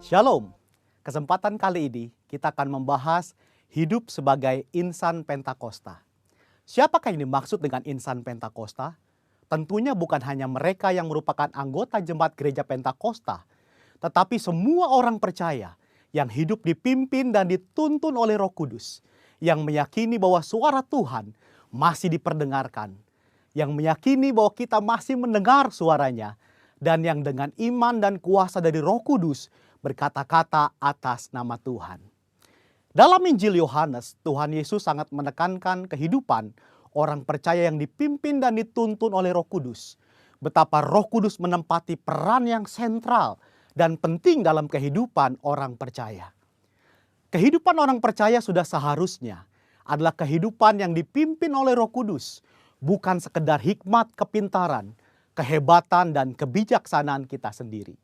Shalom. Kesempatan kali ini kita akan membahas hidup sebagai insan Pentakosta. Siapakah yang dimaksud dengan insan Pentakosta? Tentunya bukan hanya mereka yang merupakan anggota jemaat gereja Pentakosta, tetapi semua orang percaya yang hidup dipimpin dan dituntun oleh Roh Kudus, yang meyakini bahwa suara Tuhan masih diperdengarkan, yang meyakini bahwa kita masih mendengar suaranya, dan yang dengan iman dan kuasa dari Roh Kudus berkata-kata atas nama Tuhan. Dalam Injil Yohanes, Tuhan Yesus sangat menekankan kehidupan orang percaya yang dipimpin dan dituntun oleh Roh Kudus. Betapa Roh Kudus menempati peran yang sentral dan penting dalam kehidupan orang percaya. Kehidupan orang percaya sudah seharusnya adalah kehidupan yang dipimpin oleh Roh Kudus, bukan sekedar hikmat, kepintaran, kehebatan, dan kebijaksanaan kita sendiri.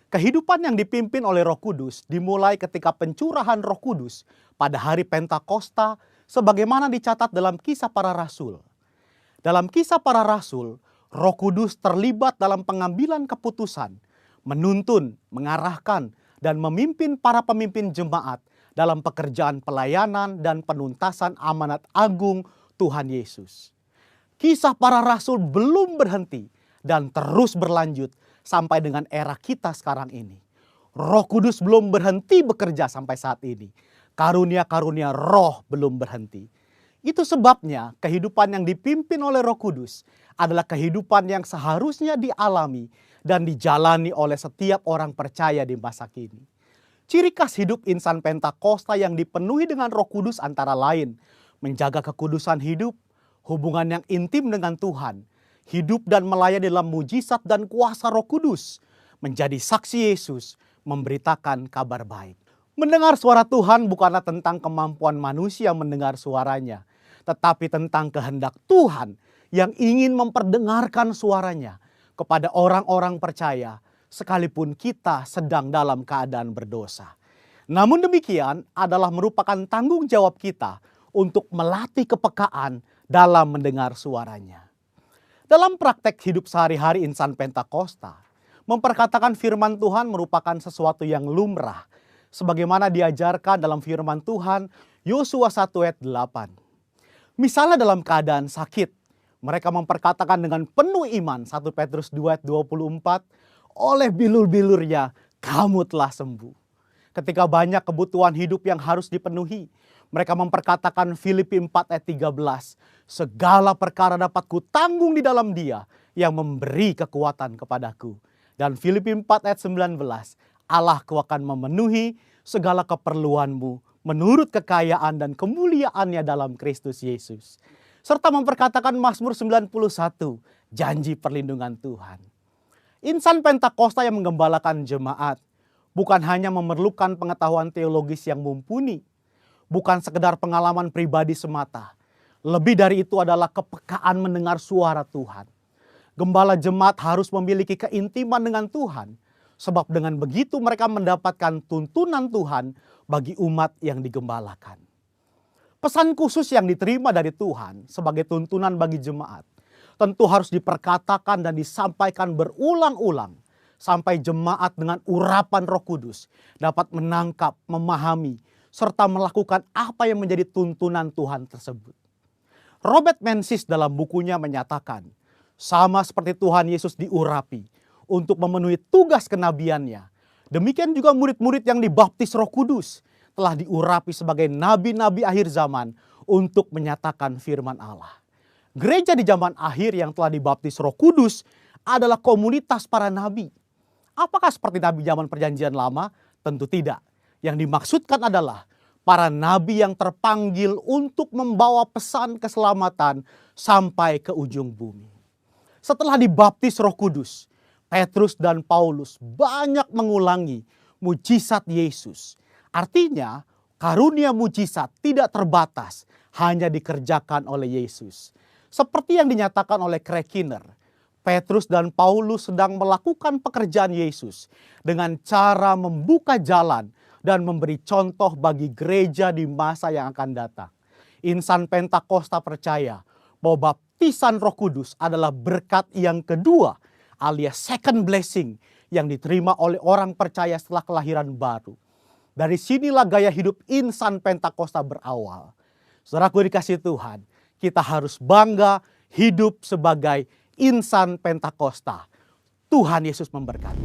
Kehidupan yang dipimpin oleh Roh Kudus dimulai ketika pencurahan Roh Kudus pada hari Pentakosta sebagaimana dicatat dalam Kisah Para Rasul. Dalam Kisah Para Rasul, Roh Kudus terlibat dalam pengambilan keputusan, menuntun, mengarahkan, dan memimpin para pemimpin jemaat dalam pekerjaan pelayanan dan penuntasan amanat agung Tuhan Yesus. Kisah Para Rasul belum berhenti dan terus berlanjut sampai dengan era kita sekarang ini. Roh Kudus belum berhenti bekerja sampai saat ini. Karunia-karunia roh belum berhenti. Itu sebabnya kehidupan yang dipimpin oleh Roh Kudus adalah kehidupan yang seharusnya dialami dan dijalani oleh setiap orang percaya di masa kini. Ciri khas hidup insan Pentakosta yang dipenuhi dengan Roh Kudus antara lain menjaga kekudusan hidup, hubungan yang intim dengan Tuhan, hidup dan melayani dalam mujizat dan kuasa Roh Kudus, menjadi saksi Yesus, memberitakan kabar baik. Mendengar suara Tuhan bukanlah tentang kemampuan manusia mendengar suaranya, tetapi tentang kehendak Tuhan yang ingin memperdengarkan suaranya kepada orang-orang percaya, sekalipun kita sedang dalam keadaan berdosa. Namun demikian adalah merupakan tanggung jawab kita untuk melatih kepekaan dalam mendengar suaranya. Dalam praktek hidup sehari-hari insan Pentakosta, memperkatakan firman Tuhan merupakan sesuatu yang lumrah, sebagaimana diajarkan dalam firman Tuhan Yosua 1 ayat 8. Misalnya dalam keadaan sakit, mereka memperkatakan dengan penuh iman 1 Petrus 2 ayat 24, oleh bilur-bilurnya kamu telah sembuh. Ketika banyak kebutuhan hidup yang harus dipenuhi, mereka memperkatakan Filipi 4 ayat 13, segala perkara dapat kutanggung di dalam Dia yang memberi kekuatan kepadaku. Dan Filipi 4 ayat 19, Allahku akan memenuhi segala keperluanmu menurut kekayaan dan kemuliaannya dalam Kristus Yesus. Serta memperkatakan Mazmur 91, janji perlindungan Tuhan. Insan Pentakosta yang menggembalakan jemaat bukan hanya memerlukan pengetahuan teologis yang mumpuni, bukan sekedar pengalaman pribadi semata. Lebih dari itu adalah kepekaan mendengar suara Tuhan. Gembala jemaat harus memiliki keintiman dengan Tuhan, sebab dengan begitu mereka mendapatkan tuntunan Tuhan bagi umat yang digembalakan. Pesan khusus yang diterima dari Tuhan sebagai tuntunan bagi jemaat tentu harus diperkatakan dan disampaikan berulang-ulang sampai jemaat dengan urapan Roh Kudus dapat menangkap, memahami, serta melakukan apa yang menjadi tuntunan Tuhan tersebut. Robert Menzies dalam bukunya menyatakan, sama seperti Tuhan Yesus diurapi untuk memenuhi tugas kenabiannya, demikian juga murid-murid yang dibaptis Roh Kudus telah diurapi sebagai nabi-nabi akhir zaman untuk menyatakan firman Allah. Gereja di zaman akhir yang telah dibaptis Roh Kudus adalah komunitas para nabi. Apakah seperti nabi zaman Perjanjian Lama? Tentu tidak. Yang dimaksudkan adalah para nabi yang terpanggil untuk membawa pesan keselamatan sampai ke ujung bumi. Setelah dibaptis Roh Kudus, Petrus dan Paulus banyak mengulangi mujizat Yesus. Artinya, karunia mujizat tidak terbatas, hanya dikerjakan oleh Yesus. Seperti yang dinyatakan oleh Craig Keener, Petrus dan Paulus sedang melakukan pekerjaan Yesus dengan cara membuka jalan dan memberi contoh bagi gereja di masa yang akan datang. Insan Pentakosta percaya bahwa baptisan Roh Kudus adalah berkat yang kedua alias second blessing yang diterima oleh orang percaya setelah kelahiran baru. Dari sinilah gaya hidup insan Pentakosta berawal. Saudaraku dikasih Tuhan, kita harus bangga hidup sebagai insan Pentakosta. Tuhan Yesus memberkati.